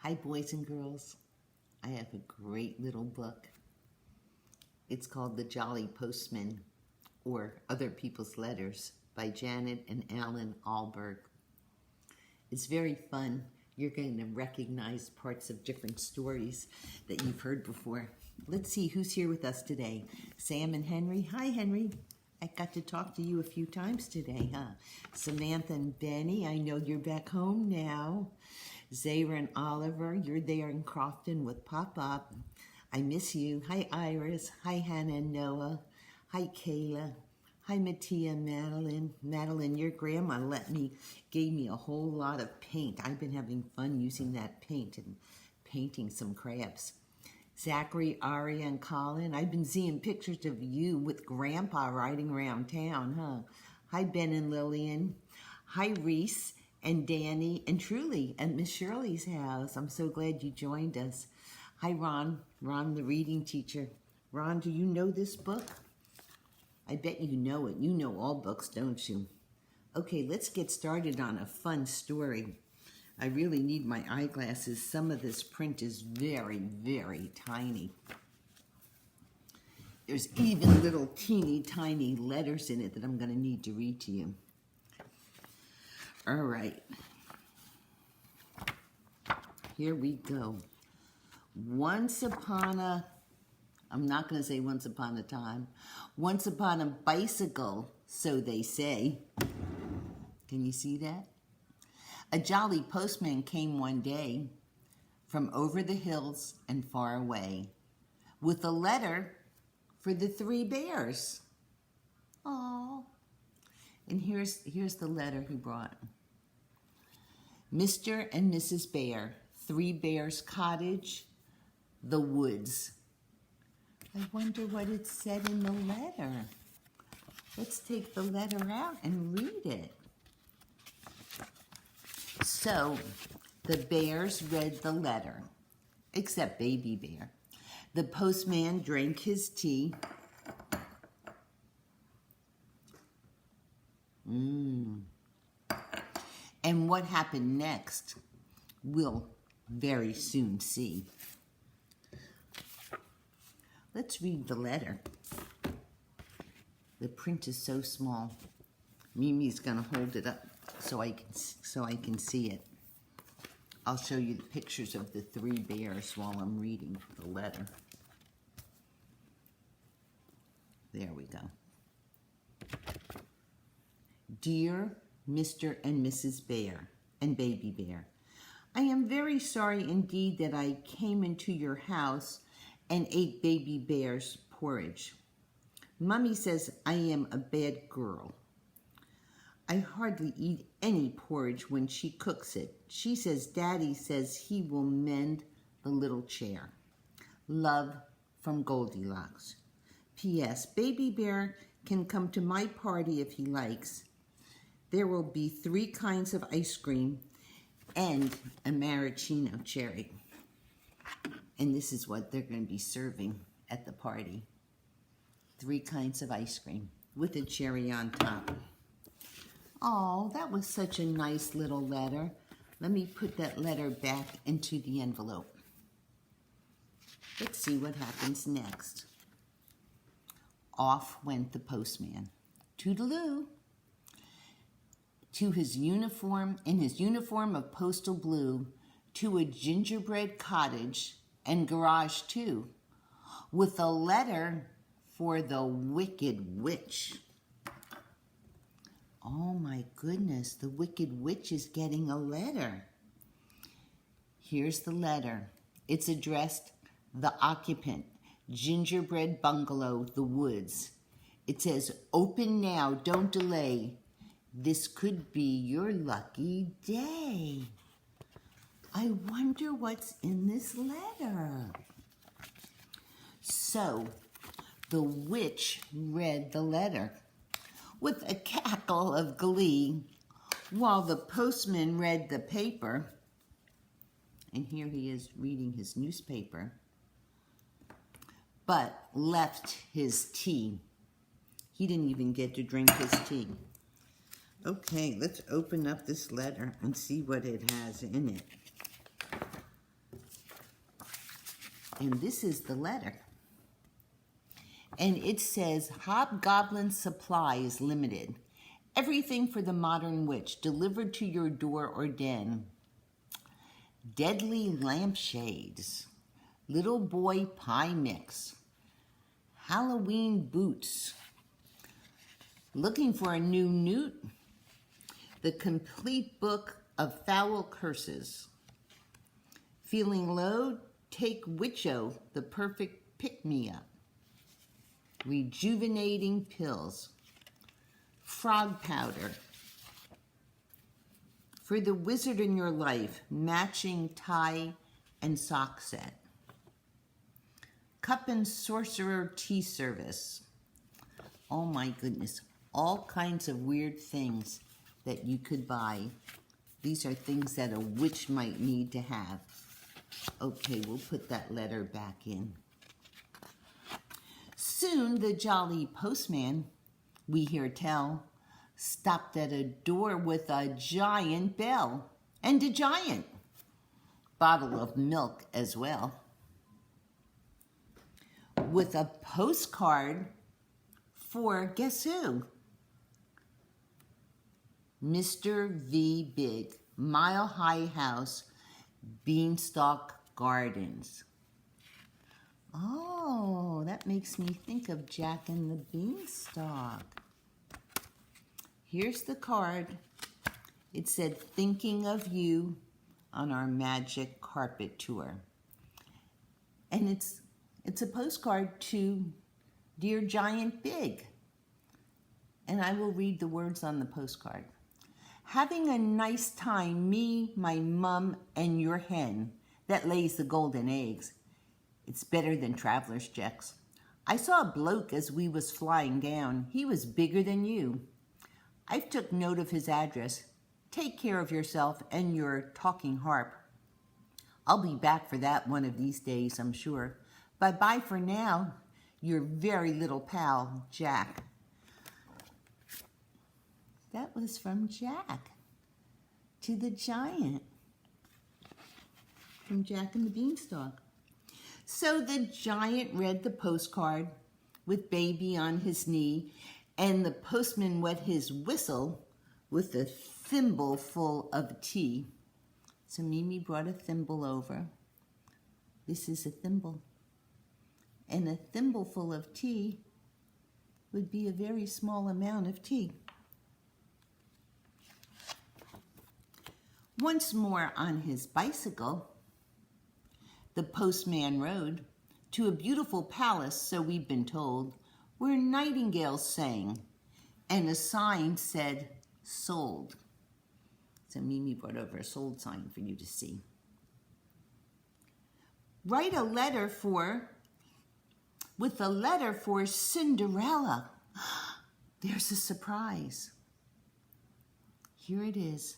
Hi, boys and girls. I have a great little book. It's called The Jolly Postman, or Other People's Letters, by Janet and Allan Ahlberg. It's very fun. You're going to recognize parts of different stories that you've heard before. Let's see who's here with us today. Sam and Henry. Hi, Henry. I got to talk to you a few times today, huh? Samantha and Benny, I know you're back home now. Zara and Oliver, you're there in Crofton with Pop-Up. I miss you. Hi, Iris. Hi, Hannah and Noah. Hi, Kayla. Hi, Mattia and Madeline. Madeline, your grandma gave me a whole lot of paint. I've been having fun using that paint and painting some crabs. Zachary, Aria, and Colin, I've been seeing pictures of you with Grandpa riding around town, huh? Hi, Ben and Lillian. Hi, Reese and Danny and Truly at Miss Shirley's house. I'm so glad you joined us. Hi, Ron. Ron, the reading teacher. Ron, do you know this book? I bet you know it. You know all books, don't you? Okay, let's get started on a fun story. I really need my eyeglasses. Some of this print is very, very tiny. There's even little teeny tiny letters in it that I'm going to need to read to you. All right. Here we go. Once upon a, I'm not going to say once upon a time. Once upon a bicycle, so they say. Can you see that? A jolly postman came one day from over the hills and far away with a letter for the 3 bears. Aww. And here's the letter he brought. Mr. and Mrs. Bear, 3 Bears Cottage, the woods. I wonder what it said in the letter. Let's take the letter out and read it. So, the bears read the letter, except Baby Bear. The postman drank his tea. And what happened next, we'll very soon see. Let's read the letter. The print is so small. Mimi's gonna hold it up so I can see it. I'll show you the pictures of the 3 bears while I'm reading the letter. There we go. Dear Mr. and Mrs. Bear and Baby Bear, I am very sorry indeed that I came into your house and ate Baby Bear's porridge. Mummy says I am a bad girl. I hardly eat any porridge when she cooks it. She says Daddy says he will mend the little chair. Love from Goldilocks. P.S. Baby Bear can come to my party if he likes. There will be 3 kinds of ice cream and a maraschino cherry. And this is what they're going to be serving at the party. 3 kinds of ice cream with a cherry on top. Oh, that was such a nice little letter. Let me put that letter back into the envelope. Let's see what happens next. Off went the postman. Toodaloo. To his uniform, in his uniform of postal blue, to a gingerbread cottage and garage too, with a letter for the Wicked Witch. Oh my goodness, the Wicked Witch is getting a letter. Here's the letter. It's addressed the occupant, Gingerbread Bungalow, the Woods. It says, open now, don't delay. This could be your lucky day. I wonder what's in this letter. So, the witch read the letter with a cackle of glee while the postman read the paper. And here he is reading his newspaper, but left his tea. He didn't even get to drink his tea. Okay, let's open up this letter and see what it has in it. And this is the letter. And it says, Hobgoblin supply is limited. Everything for the modern witch delivered to your door or den. Deadly lampshades. Little boy pie mix. Halloween boots. Looking for a new newt? The complete book of foul curses. Feeling low? Take Witcho, the perfect pick-me-up. Rejuvenating pills. Frog powder. For the wizard in your life, matching tie and sock set. Cup and sorcerer tea service. Oh my goodness, all kinds of weird things that you could buy. These are things that a witch might need to have. Okay, we'll put that letter back in. Soon the Jolly Postman, we hear tell, stopped at a door with a giant bell and a giant bottle of milk as well. With a postcard for, guess who? Mr. V. Big, Mile High House, Beanstalk Gardens. Oh, that makes me think of Jack and the Beanstalk. Here's the card. It said, thinking of you on our magic carpet tour. And it's a postcard to Dear Giant Big. And I will read the words on the postcard. Having a nice time, me, my mum, and your hen that lays the golden eggs. It's better than traveler's checks. I saw a bloke as we was flying down. He was bigger than you. I've took note of his address. Take care of yourself and your talking harp. I'll be back for that one of these days, I'm sure. Bye-bye for now, your very little pal, Jack. That was from Jack to the giant, from Jack and the Beanstalk. So the giant read the postcard with baby on his knee, and the postman wet his whistle with a thimble full of tea. So Mimi brought a thimble over. This is a thimble. And a thimbleful of tea would be a very small amount of tea. Once more on his bicycle, the postman rode to a beautiful palace, so we've been told, where nightingales sang, and a sign said, sold. So Mimi brought over a sold sign for you to see. With a letter for Cinderella. There's a surprise. Here it is.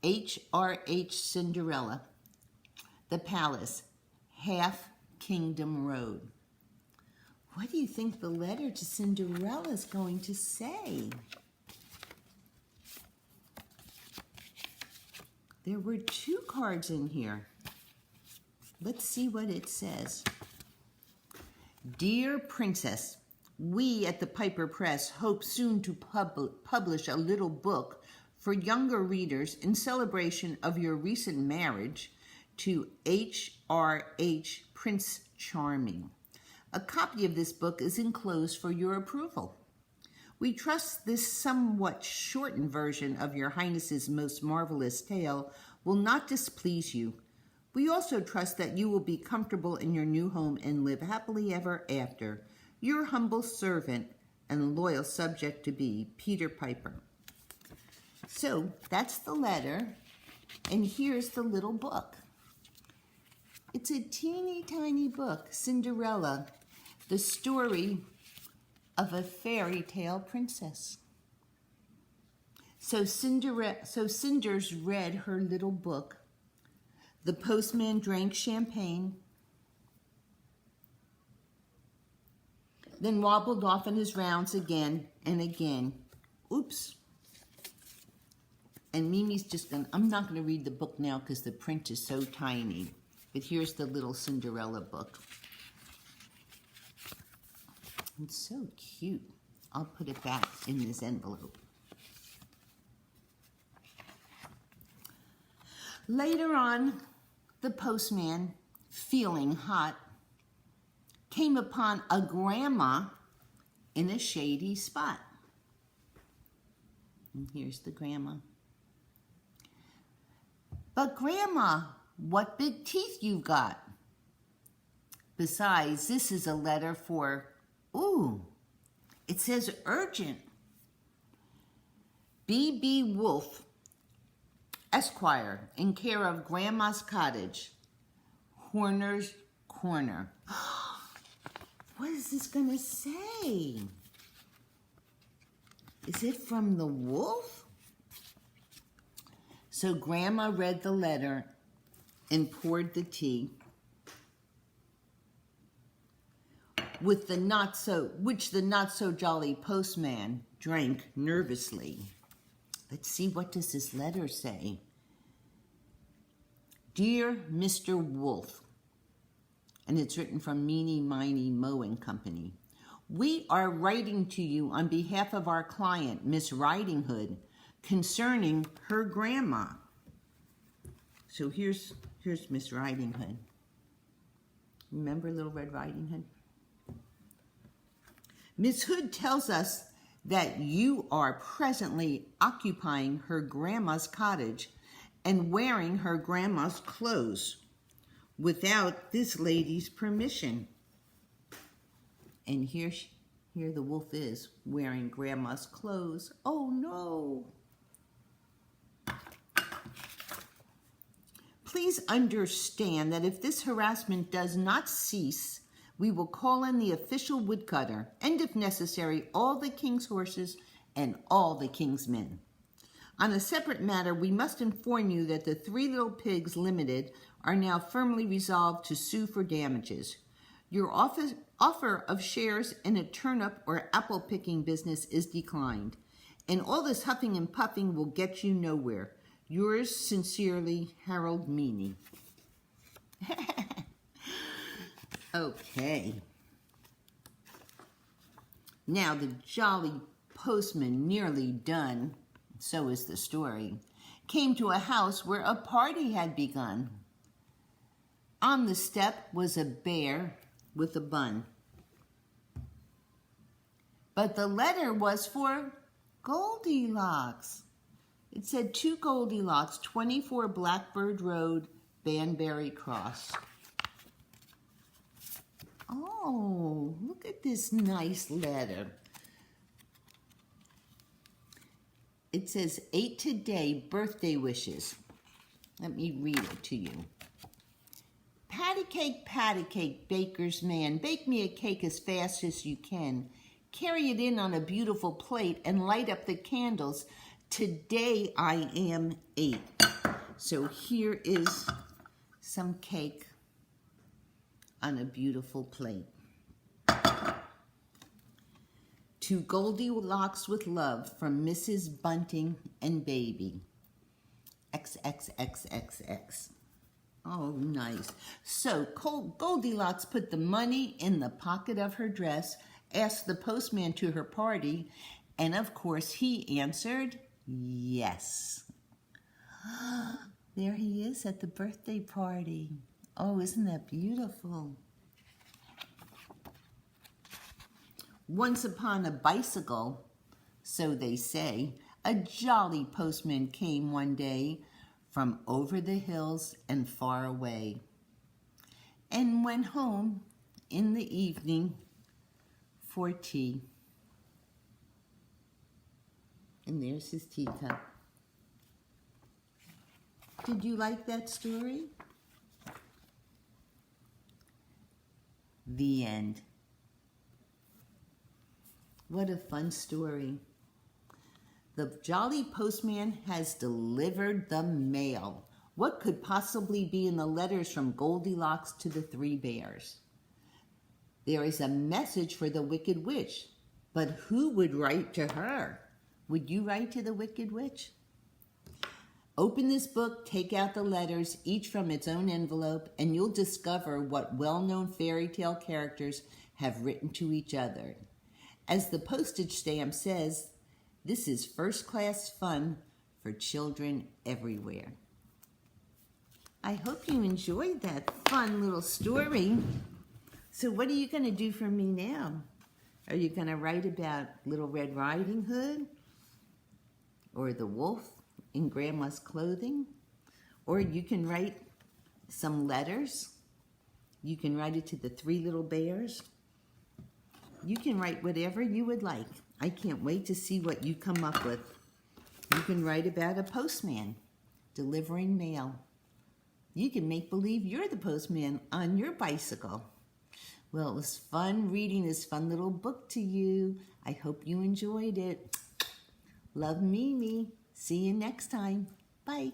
H.R.H. Cinderella, the palace, Half Kingdom Road. What do you think the letter to Cinderella is going to say? There were 2 cards in here. Let's see what it says. Dear Princess, we at the Piper Press hope soon to publish a little book for younger readers in celebration of your recent marriage to H.R.H. Prince Charming. A copy of this book is enclosed for your approval. We trust this somewhat shortened version of your Highness's most marvelous tale will not displease you. We also trust that you will be comfortable in your new home and live happily ever after. Your humble servant and loyal subject to be, Peter Piper. So that's the letter, and here's the little book. It's a teeny tiny book, Cinderella, the story of a fairy tale princess. So Cinders read her little book. The postman drank champagne, then wobbled off on his rounds again and again. Oops. And Mimi's just I'm not going to read the book now because the print is so tiny. But here's the little Cinderella book. It's so cute. I'll put it back in this envelope. Later on, the postman, feeling hot, came upon a grandma in a shady spot. And here's the grandma. But grandma, what big teeth you've got. Besides, this is a letter for, ooh, it says urgent. B.B. Wolf, Esquire, in care of Grandma's Cottage, Horner's Corner. What is this gonna say? Is it from the wolf? So Grandma read the letter and poured the tea which the not so jolly postman drank nervously. Let's see, what does this letter say? Dear Mr. Wolf, and it's written from Meeny Miny Mowing Company. We are writing to you on behalf of our client, Miss Riding Hood, concerning her grandma. So here's Miss Riding Hood. Remember Little Red Riding Hood? Miss Hood tells us that you are presently occupying her grandma's cottage and wearing her grandma's clothes without this lady's permission. And here the wolf is wearing grandma's clothes. Oh no! Please understand that if this harassment does not cease, we will call in the official woodcutter, and if necessary, all the king's horses and all the king's men. On a separate matter, we must inform you that the Three Little Pigs Limited are now firmly resolved to sue for damages. Your offer of shares in a turnip or apple picking business is declined, and all this huffing and puffing will get you nowhere. Yours sincerely, Harold Meany. Okay. Now the Jolly Postman, nearly done, so is the story, came to a house where a party had begun. On the step was a bear with a bun. But the letter was for Goldilocks. It said, to Goldilocks, 24 Blackbird Road, Banbury Cross. Oh, look at this nice letter. It says, 8 today, birthday wishes. Let me read it to you. Patty cake, baker's man. Bake me a cake as fast as you can. Carry it in on a beautiful plate and light up the candles. Today I am 8. So here is some cake on a beautiful plate. To Goldilocks with love from Mrs. Bunting and baby. XXXXX. Oh, nice. So Goldilocks put the money in the pocket of her dress, asked the postman to her party, and of course he answered yes. There he is at the birthday party. Oh, isn't that beautiful? Once upon a bicycle, so they say, a jolly postman came one day from over the hills and far away, and went home in the evening for tea. And there's his teacup. Did you like that story? The end. What a fun story. The Jolly Postman has delivered the mail. What could possibly be in the letters from Goldilocks to the 3 bears? There is a message for the Wicked Witch, but who would write to her? Would you write to the Wicked Witch? Open this book, take out the letters, each from its own envelope, and you'll discover what well-known fairy tale characters have written to each other. As the postage stamp says, this is first-class fun for children everywhere. I hope you enjoyed that fun little story. So what are you going to do for me now? Are you going to write about Little Red Riding Hood? Or the wolf in Grandma's clothing? Or you can write some letters. You can write it to the 3 little bears. You can write whatever you would like. I can't wait to see what you come up with. You can write about a postman delivering mail. You can make believe you're the postman on your bicycle. Well, it was fun reading this fun little book to you. I hope you enjoyed it. Love, Mimi. See you next time. Bye.